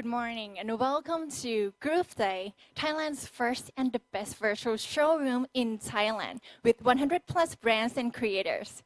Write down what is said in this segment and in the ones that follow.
Good morning and welcome to Groove Day, Thailand's first and the best virtual showroom in Thailand with 100 plus brands and creators.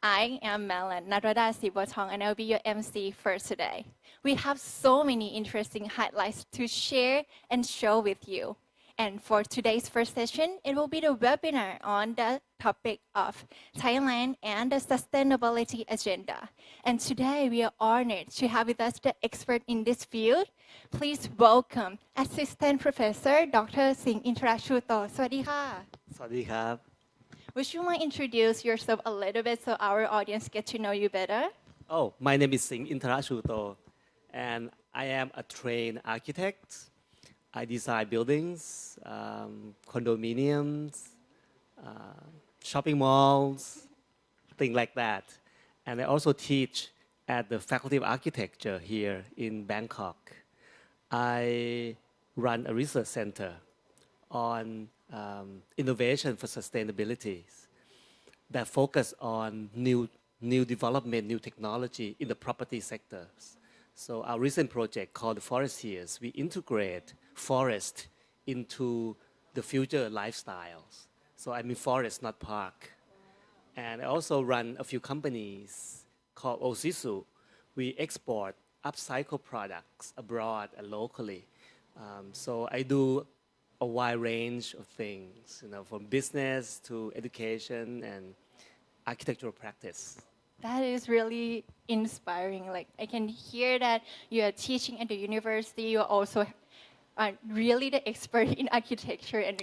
I am Melan Narada Sibotong and I'll be your MC for today. We have so many interesting highlights to share and show with you. And for today's first session, it will be the webinar on the topic of Thailand and the sustainability agenda. And today we are honored to have with us the expert in this field. Please welcome Assistant Professor Dr. Singh Intrachooto. สวัสดีค่ะ สวัสดีครับ Would you mind introduce yourself a little bit so our audience get to know you better? Oh, my name is Singh Intrachooto, and I am a trained architect. I design buildings, condominiums, shopping malls, things like that. And I also teach at the Faculty of Architecture here in Bangkok. I run a research center on innovation for sustainability that focus on new development, new technology in the property sectors. So our recent project called the Forestiers, we integrate forest into the future lifestyles. So I'm in forest, not park. And I also run a few companies called Osisu. We export upcycle products abroad and locally. So I do a wide range of things, from business to education and architectural practice. That is really inspiring. Like I can hear that you are teaching at the university. You are also really the expert in architecture, and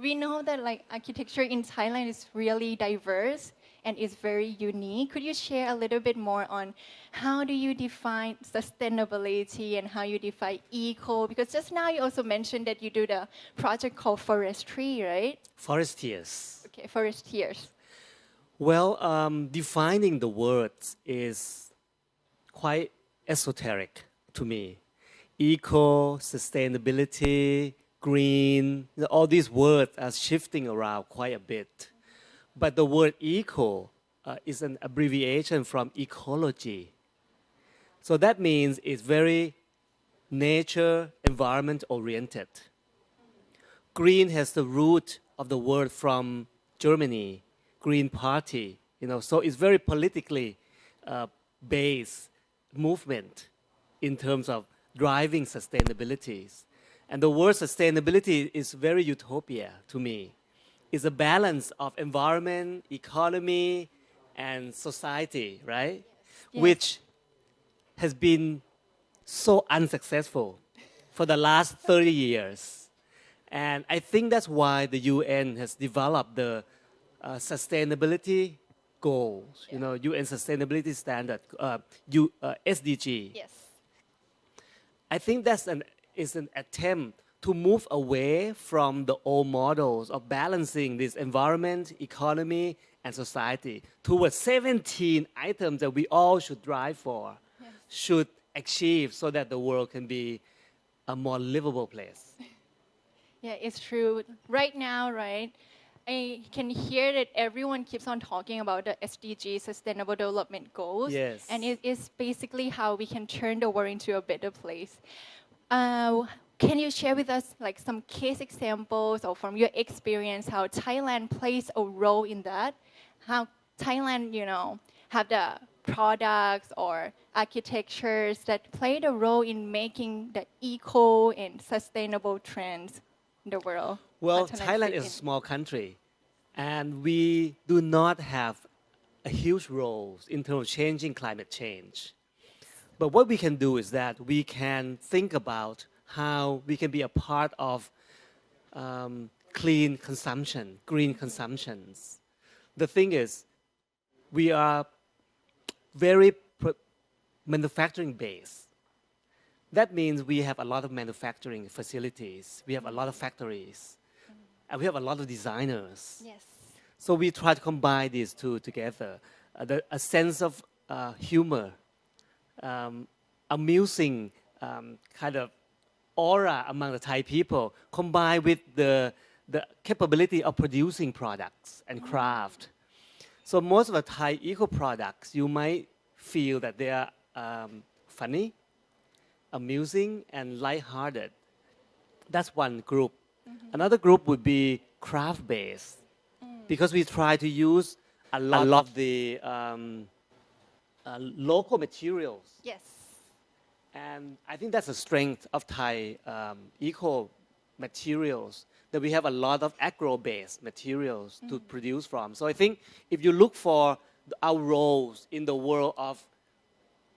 we know that like architecture in Thailand is really diverse and is very unique. Could you share a little bit more on how do you define sustainability and how you define eco? Because just now you also mentioned that you do the project called Forestry, right? Forestiers. Okay, Forestiers. Well, defining the words is quite esoteric to me. Eco, sustainability, green, all these words are shifting around quite a bit. But the word eco is an abbreviation from ecology. So that means it's very nature, environment oriented. Green has the root of the word from Germany, Green Party, so it's very politically based movement in terms of driving sustainability. And the word sustainability is very utopia to me. It's a balance of environment, economy, and society, right? Yes. Which has been so unsuccessful for the last 30 years. And I think that's why the UN has developed the sustainability goals, UN Sustainability Standard, SDG. Yes. I think is an attempt to move away from the old models of balancing this environment, economy, and society towards 17 items that we all should drive for, should achieve so that the world can be a more livable place. Yeah, it's true. Right now, right, I can hear that everyone keeps on talking about the SDG, Sustainable Development Goals. Yes. And it is basically how we can turn the world into a better place. Can you share with us like some case examples or from your experience how Thailand plays a role in that? How Thailand, have the products or architectures that play a role in making the eco and sustainable trends in the world? Well, Thailand is a small country, and we do not have a huge role in terms of changing climate change. But what we can do is that we can think about how we can be a part of clean consumption, green consumptions. The thing is, we are very manufacturing based. That means we have a lot of manufacturing facilities, we have a lot of factories, and we have a lot of designers. Yes. So we try to combine these two together. A sense of humor, amusing kind of aura among the Thai people, combined with the capability of producing products and craft. So most of the Thai eco products, you might feel that they are funny amusing and lighthearted. That's one group. Another group would be craft-based because we try to use a lot of the local materials. Yes. And I think that's a strength of Thai eco materials, that we have a lot of agro-based materials to produce from. So I think if you look for our roles in the world of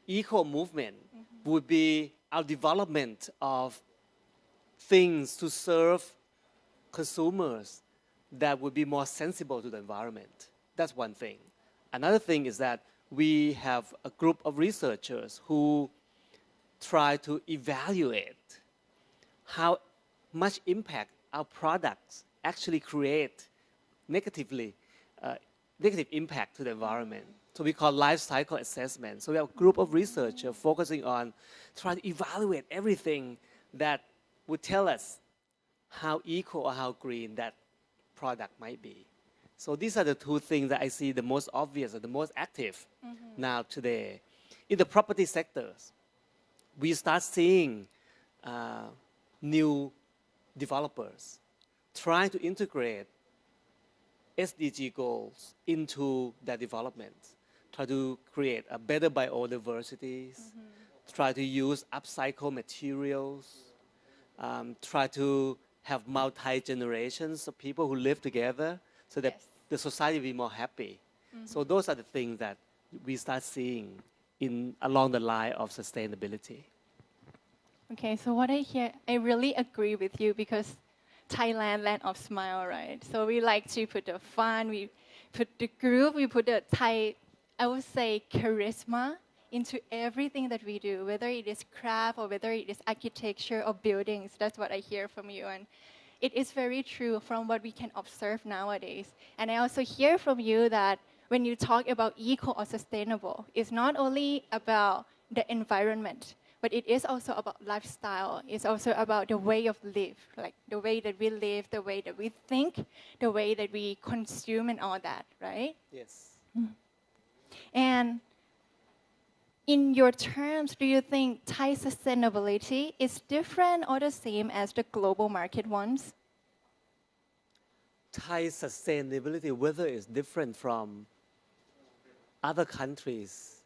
eco movement, would be our development of things to serve consumers that would be more sensible to the environment. That's one thing. Another thing is that we have a group of researchers who try to evaluate how much impact our products actually create negative impact to the environment. So we call life cycle assessment. So we have a group of researchers focusing on trying to evaluate everything that would tell us how eco or how green that product might be. So these are the two things that I see the most obvious or the most active now today. In the property sectors, we start seeing new developers trying to integrate SDG goals into their development, try to create a better biodiversity, try to use upcycle materials, try to have multi-generations of people who live together so that the society will be more happy. So those are the things that we start seeing along the line of sustainability. Okay, so what I hear, I really agree with you because Thailand, land of smile, right? So we like to put the fun, we put the groove, we put the Thai, I would say, charisma into everything that we do, whether it is craft or whether it is architecture or buildings. That's what I hear from you. And it is very true from what we can observe nowadays. And I also hear from you that when you talk about eco or sustainable, it's not only about the environment, but it is also about lifestyle. It's also about the way of live, like the way that we live, the way that we think, the way that we consume and all that, right? Yes. And in your terms, do you think Thai sustainability is different or the same as the global market ones? Thai sustainability, whether it's different from other countries,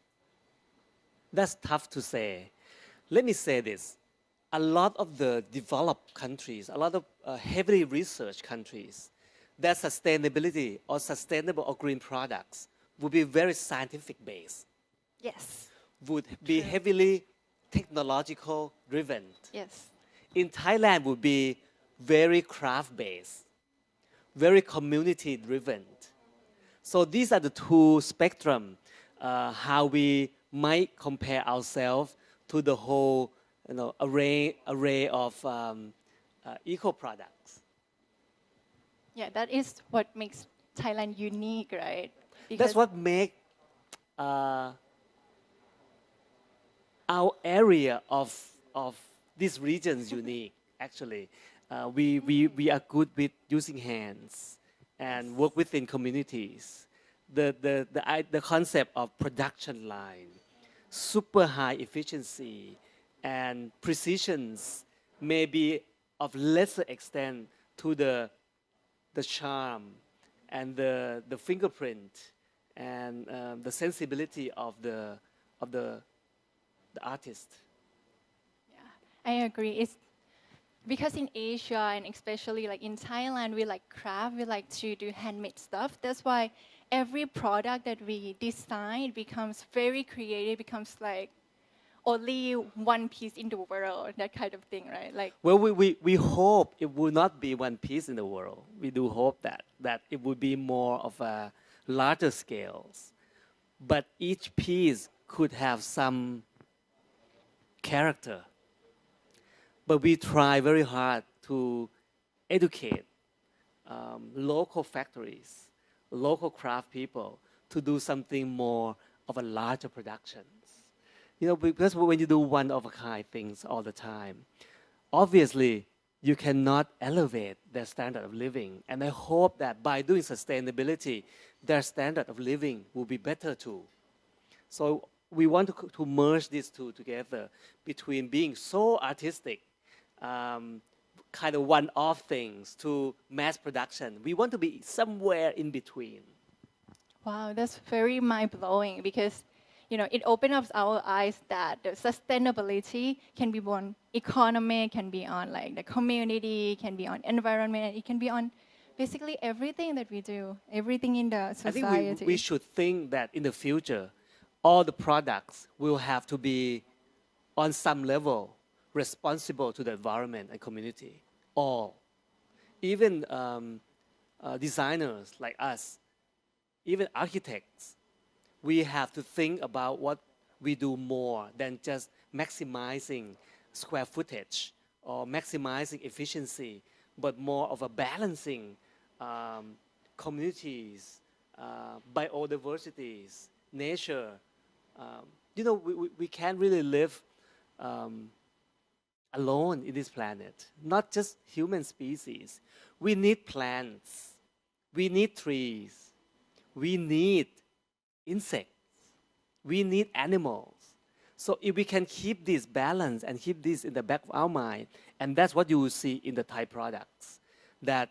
that's tough to say. Let me say this. A lot of the developed countries, a lot of heavily researched countries, their sustainability or sustainable or green products would be very scientific based, Yes. would be heavily technological driven. Yes. In Thailand would be very craft based, very community driven. So these are the two spectrum, how we might compare ourselves to the whole array of eco products. Yeah, that is what makes Thailand unique, right? That's what makes our area of these regions unique, actually. We are good with using hands and work within communities. The concept of production line, super high efficiency and precisions may be of lesser extent to the charm and the fingerprint and the sensibility of the artist. Yeah, I agree. It's because in Asia and especially like in Thailand, we like craft, we like to do handmade stuff. That's why every product that we design becomes very creative, becomes like only one piece in the world, that kind of thing, right? Like, well, we hope it will not be one piece in the world. We do hope that it would be more of a larger scales. But each piece could have some character. But we try very hard to educate local factories, local craft people to do something more of a larger productions. Because when you do one-of-a-kind things all the time, obviously you cannot elevate their standard of living. And I hope that by doing sustainability, their standard of living will be better too. So we want to merge these two together between being so artistic, kind of one-off things to mass production. We want to be somewhere in between. Wow, that's very mind-blowing because, it opens up our eyes that the sustainability can be on economy, can be on like the community, can be on environment, it can be on basically everything that we do, everything in the I think society. we should think that in the future, all the products will have to be on some level responsible to the environment and community. All. Even designers like us, even architects, we have to think about what we do more than just maximizing square footage or maximizing efficiency, but more of a balancing communities, biodiversities, nature. We can't really live alone in this planet, not just human species. We need plants, we need trees, we need insects, we need animals. So if we can keep this balance and keep this in the back of our mind, and that's what you will see in the Thai products, that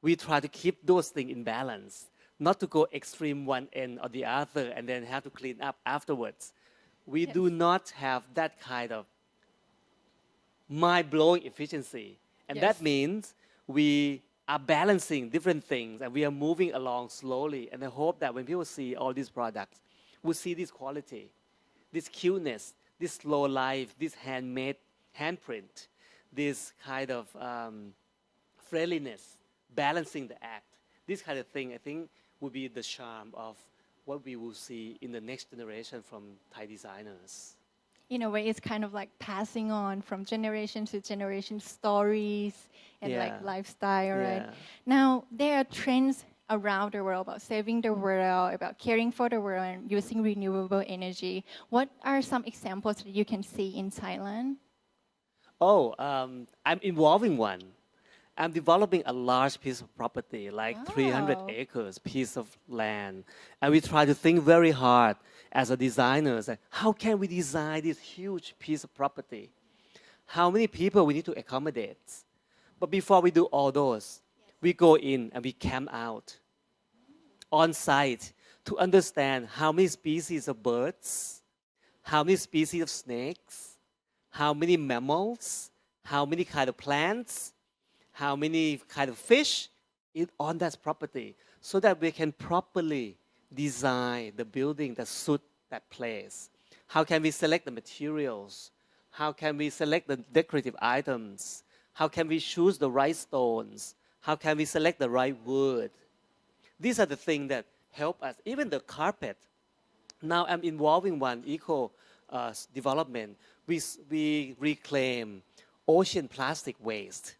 we try to keep those things in balance, not to go extreme one end or the other and then have to clean up afterwards. We do not have that kind of mind-blowing efficiency. And Yes. that means we are balancing different things and we are moving along slowly. And I hope that when people see all these products, will see this quality, this cuteness, this slow life, this handmade handprint, this kind of friendliness, balancing the act. This kind of thing, I think, will be the charm of what we will see in the next generation from Thai designers. In a way, it's kind of like passing on from generation to generation stories and like Yeah. lifestyle, right? Yeah. Now, there are trends around the world about saving the world, about caring for the world, and using renewable energy. What are some examples that you can see in Thailand? Oh, I'm involving one. I'm developing a large piece of property, like 300 Wow. acres, piece of land. And we try to think very hard as a designers, like, how can we design this huge piece of property? How many people we need to accommodate? But before we do all those, we go in and we camp out on site to understand how many species of birds, how many species of snakes, how many mammals, how many kind of plants, how many kind of fish on that property, so that we can properly design the building that suit that place. How can we select the materials? How can we select the decorative items? How can we choose the right stones? How can we select the right wood? These are the things that help us. Even the carpet. Now I'm involving one eco development. We reclaim ocean plastic waste,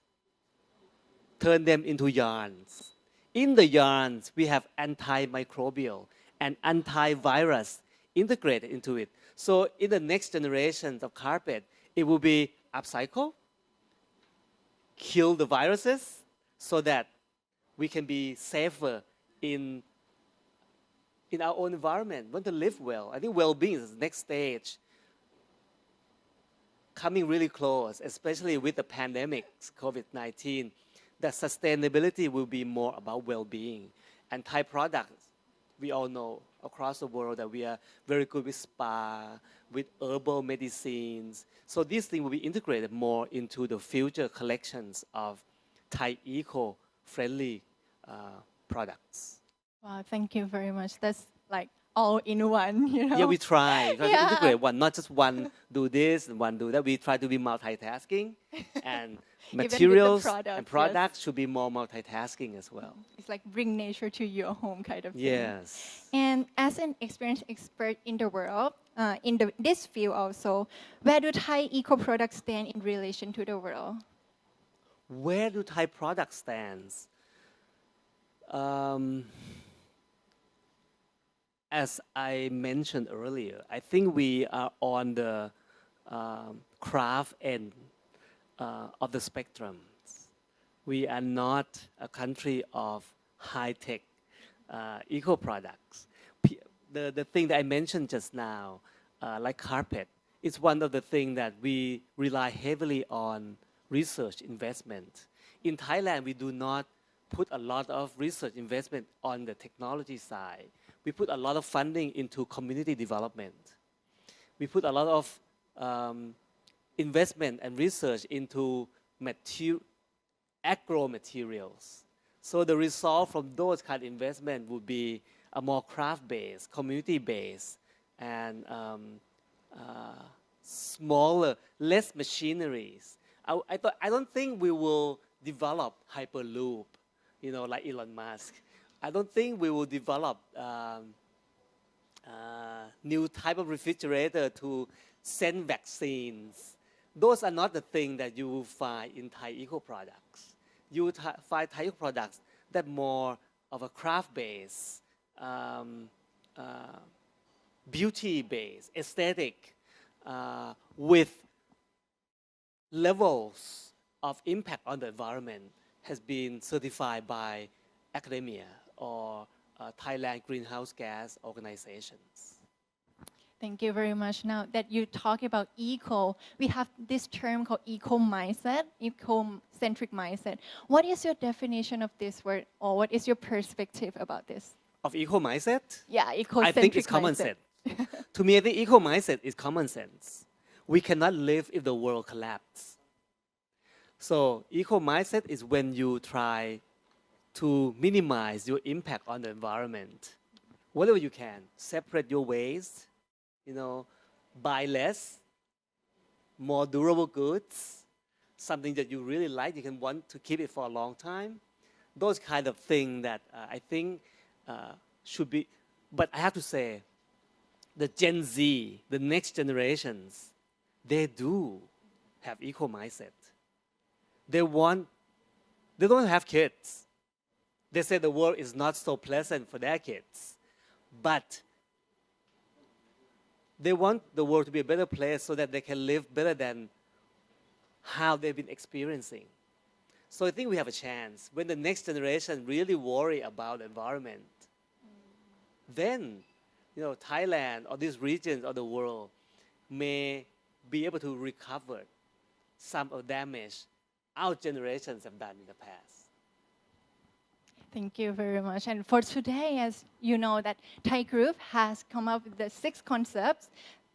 turn them into yarns. In the yarns, we have antimicrobial and antivirus integrated into it. So in the next generation of carpet, it will be upcycle, kill the viruses, so that we can be safer in our own environment. Want to live well. I think well-being is the next stage, coming really close, especially with the pandemic, COVID-19. That sustainability will be more about well-being. And Thai products, we all know across the world that we are very good with spa, with herbal medicines. So these things will be integrated more into the future collections of Thai eco-friendly products. Wow, thank you very much. That's like all in one, Yeah, we try to Yeah. integrate one, not just one do this and one do that. We try to be multitasking, and with the materials products, and yes. products should be more multitasking as well. It's like bring nature to your home kind of thing. Yes. And as an experienced expert in the world, this field also, where do Thai eco products stand in relation to the world? Where do Thai products stand? As I mentioned earlier, I think we are on the craft end of the spectrum. We are not a country of high-tech eco products. The thing that I mentioned just now, like carpet. It's one of the things that we rely heavily on research investment. In Thailand, we do not put a lot of research investment on the technology side. We put a lot of funding into community development. We put a lot of investment and research into agro materials. So the result from those kind of investment would be a more craft-based, community-based, and smaller, less machineries. I don't think we will develop Hyperloop, like Elon Musk. I don't think we will develop new type of refrigerator to send vaccines. Those are not the things that you will find in Thai eco products. You will find Thai eco products that more of a craft-based, beauty-based, aesthetic, with levels of impact on the environment has been certified by academia or Thailand greenhouse gas organizations. Thank you very much. Now that you talk about eco, we have this term called eco mindset, eco-centric mindset. What is your definition of this word, or what is your perspective about this? Of eco mindset? Yeah, eco-centric I think it's common mindset. sense. To me, I think eco mindset is common sense. We cannot live if the world collapses. So eco mindset is when you try to minimize your impact on the environment. Whatever you can, separate your waste, buy less, more durable goods, something that you really like, you can want to keep it for a long time. Those kind of things that I think should be, but I have to say, the Gen Z, the next generations, they do have eco mindset. They don't have kids. They say the world is not so pleasant for their kids, but they want the world to be a better place so that they can live better than how they've been experiencing. So I think we have a chance. When the next generation really worry about the environment, then Thailand or these regions of the world may be able to recover some of the damage our generations have done in the past. Thank you very much. And for today, as you know, that THAIGROOVE has come up with the 6 concepts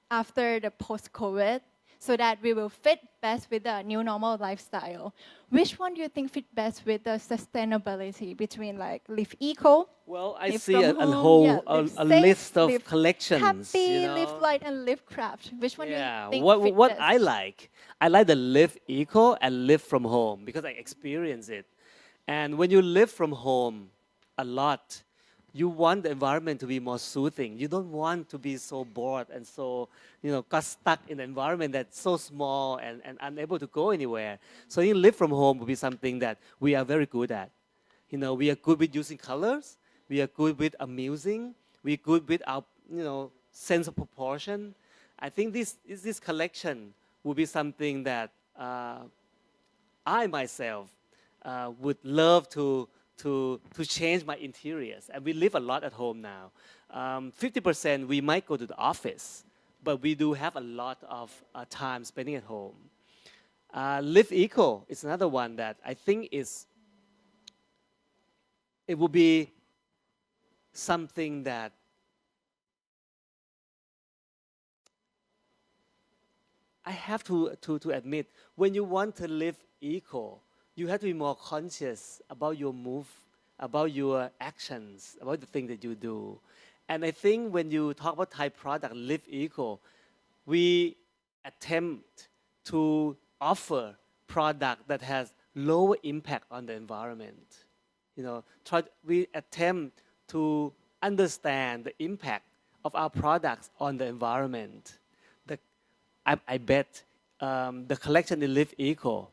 after the post-COVID, so that we will fit best with the new normal lifestyle. Which one do you think fit best with the sustainability between like live eco? Well, I live see from a home, whole live a safe, list of live collections. Happy, live light, and live craft. Which one do you think fit What best? I like the live eco and live from home because I experience it. And when you live from home a lot, you want the environment to be more soothing. You don't want to be so bored and so, got stuck in an environment that's so small and unable to go anywhere. So you live from home would be something that we are very good at. We are good with using colors. We are good with amusing. We're good with our, sense of proportion. I think this collection would be something that I myself would love to change my interiors. And we live a lot at home now. 50% we might go to the office, but we do have a lot of time spending at home. Live eco is another one that I think it will be something that I have to admit, when you want to live eco, you have to be more conscious about your move, about your actions, about the things that you do. And I think when you talk about Thai product, live eco, we attempt to offer product that has lower impact on the environment. We attempt to understand the impact of our products on the environment. I bet the collection in Live Eco,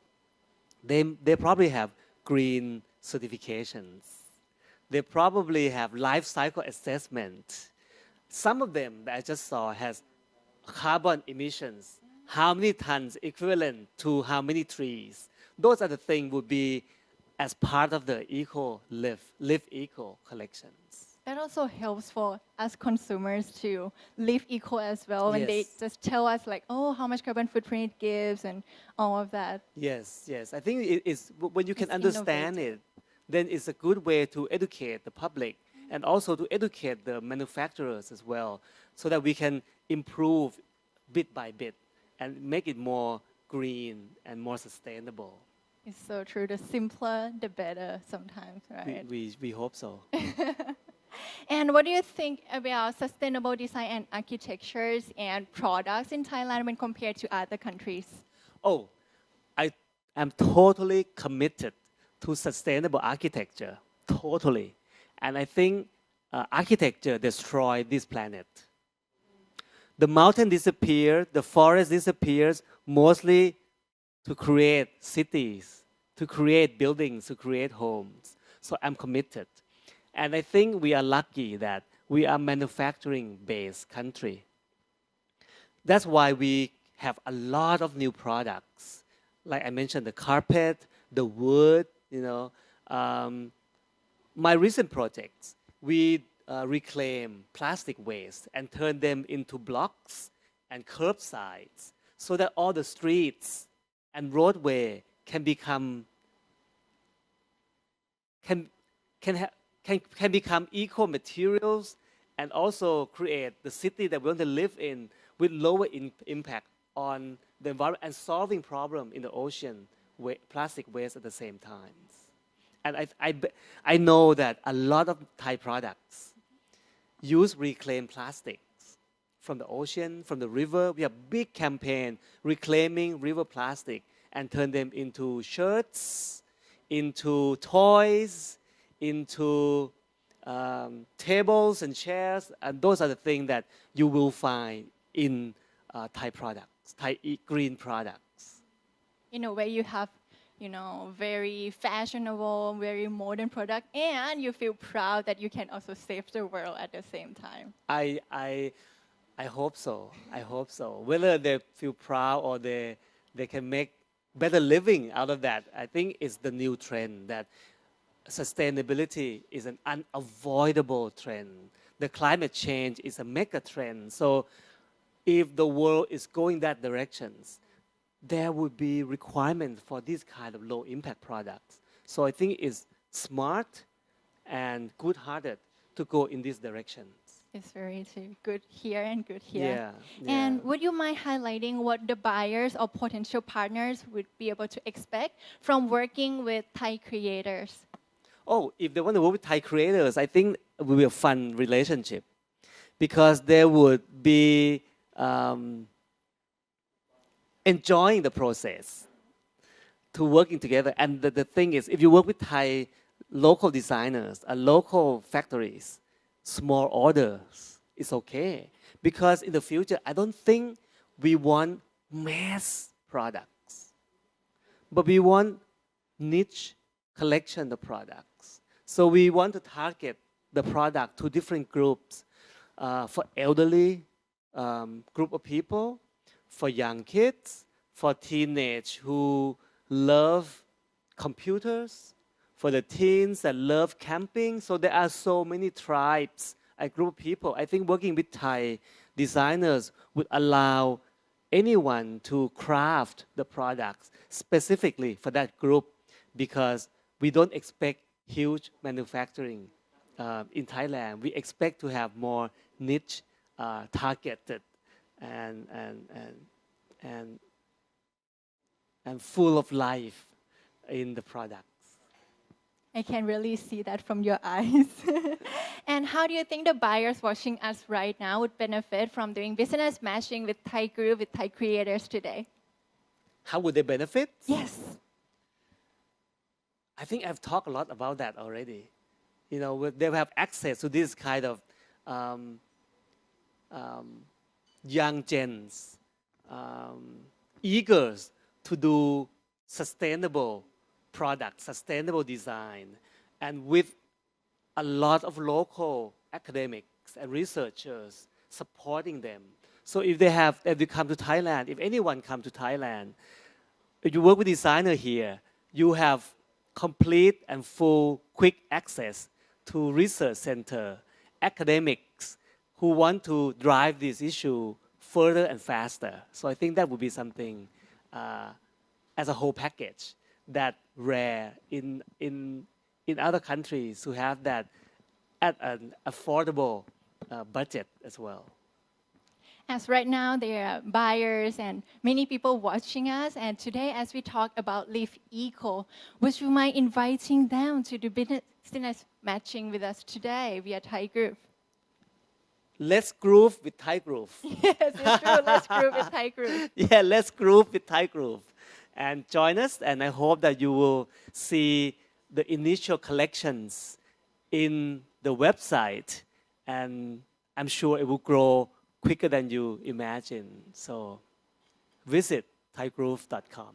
they probably have green certifications. They probably have life cycle assessment. Some of them that I just saw has carbon emissions, how many tons equivalent to how many trees. Those are the things would be as part of the Live Eco collections. That also helps for us consumers to live eco as well when they Yes. just tell us like, oh, how much carbon footprint it gives and all of that. Yes, yes. I think it is when you can It's understand innovative. it, then it's a good way to educate the public and also to educate the manufacturers as well, so that we can improve bit by bit and make it more green and more sustainable. It's so true. The simpler, the better sometimes, right? We hope so. And what do you think about sustainable design and architectures and products in Thailand when compared to other countries? Oh, I am totally committed to sustainable architecture, totally. And I think architecture destroyed this planet. The mountain disappeared, the forest disappears, mostly to create cities, to create buildings, to create homes. So I'm committed. And I think we are lucky that we are manufacturing based country. That's why we have a lot of new products. Like I mentioned, the carpet, the wood, my recent projects, we reclaim plastic waste and turn them into blocks and curbsides so that all the streets and roadway can become can can ha- can become eco materials and also create the city that we want to live in with lower impact on the environment and solving problem in the ocean plastic waste at the same time. And I know that a lot of Thai products use reclaimed plastics from the ocean, from the river. We have big campaign reclaiming river plastic and turn them into shirts, into toys, into tables and chairs. And those are the things that you will find in Thai products, green products. In a way, you have, very fashionable, very modern product, and you feel proud that you can also save the world at the same time. I hope so. I hope so. Whether they feel proud or they can make better living out of that, I think is the new trend that sustainability is an unavoidable trend. The climate change is a mega trend. So if the world is going that directions, there would be requirement for this kind of low impact products. So I think it's smart and good-hearted to go in this direction. It's very too good here and good here. Yeah, And yeah. would you mind highlighting what the buyers or potential partners would be able to expect from working with Thai creators? Oh, if they want to work with Thai creators, I think it will be a fun relationship because they would be enjoying the process to working together. And the thing is, if you work with Thai local designers and local factories, small orders, it's okay. Because in the future, I don't think we want mass products, but we want niche collection of products. So we want to target the product to different groups for elderly group of people, for young kids, for teenage who love computers, for the teens that love camping. So there are so many tribes and group of people. I think working with Thai designers would allow anyone to craft the products specifically for that group because we don't expect huge manufacturing in Thailand. We expect to have more niche, targeted, and and and and and full of life in the products. I can really see that from your eyes. And how do you think the buyers watching us right now would benefit from doing business matching with THAIGROOVE, with Thai creators today? How would they benefit? Yes. I think I've talked a lot about that already. They have access to this kind of um, young gens, eager to do sustainable products, sustainable design, and with a lot of local academics and researchers supporting them. So if they come to Thailand, if anyone come to Thailand, if you work with designer here, you have complete and full quick access to research center academics who want to drive this issue further and faster. So I think that would be something as a whole package that rare in other countries who have that at an affordable budget as well. As right now, there are buyers and many people watching us. And today, as we talk about Live Eco, would you mind inviting them to do business matching with us today via THAIGROOVE? Let's groove with THAIGROOVE. Yes, it's true. Let's groove with THAIGROOVE. Yeah, let's groove with THAIGROOVE. And join us, and I hope that you will see the initial collections in the website, and I'm sure it will grow quicker than you imagine. So visit thaigroove.com.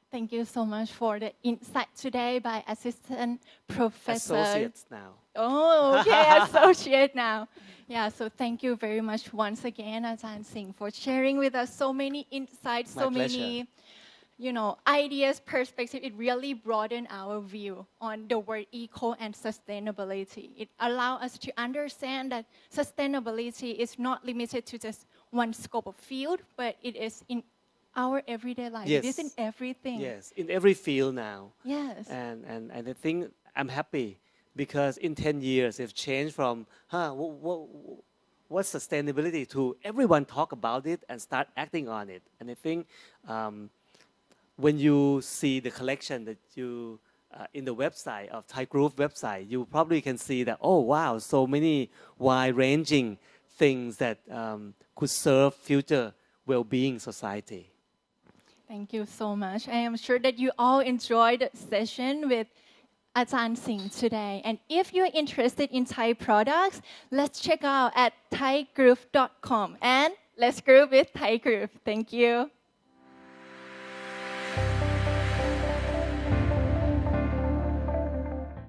Thank you so much for the insight today by Assistant Professor. Associates now. Oh, okay, associate now. Yeah, so thank you very much once again, Ajahn Singh, for sharing with us so many insights, My so pleasure. many, ideas, perspective. It really broadened our view on the word eco and sustainability. It allows us to understand that sustainability is not limited to just one scope of field, but it is in our everyday life. Yes. It is in everything. Yes, in every field now. Yes. And I think I'm happy because in 10 years it's changed from what's sustainability to everyone talk about it and start acting on it. And I think when you see the collection that you in the website of THAIGROOVE website, you probably can see that, oh wow, so many wide-ranging things that could serve future well-being society. Thank you so much. I am sure that you all enjoyed the session with Ajahn Singh today. And if you're interested in Thai products, let's check out at thaigroove.com and let's groove with THAIGROOVE. Thank you.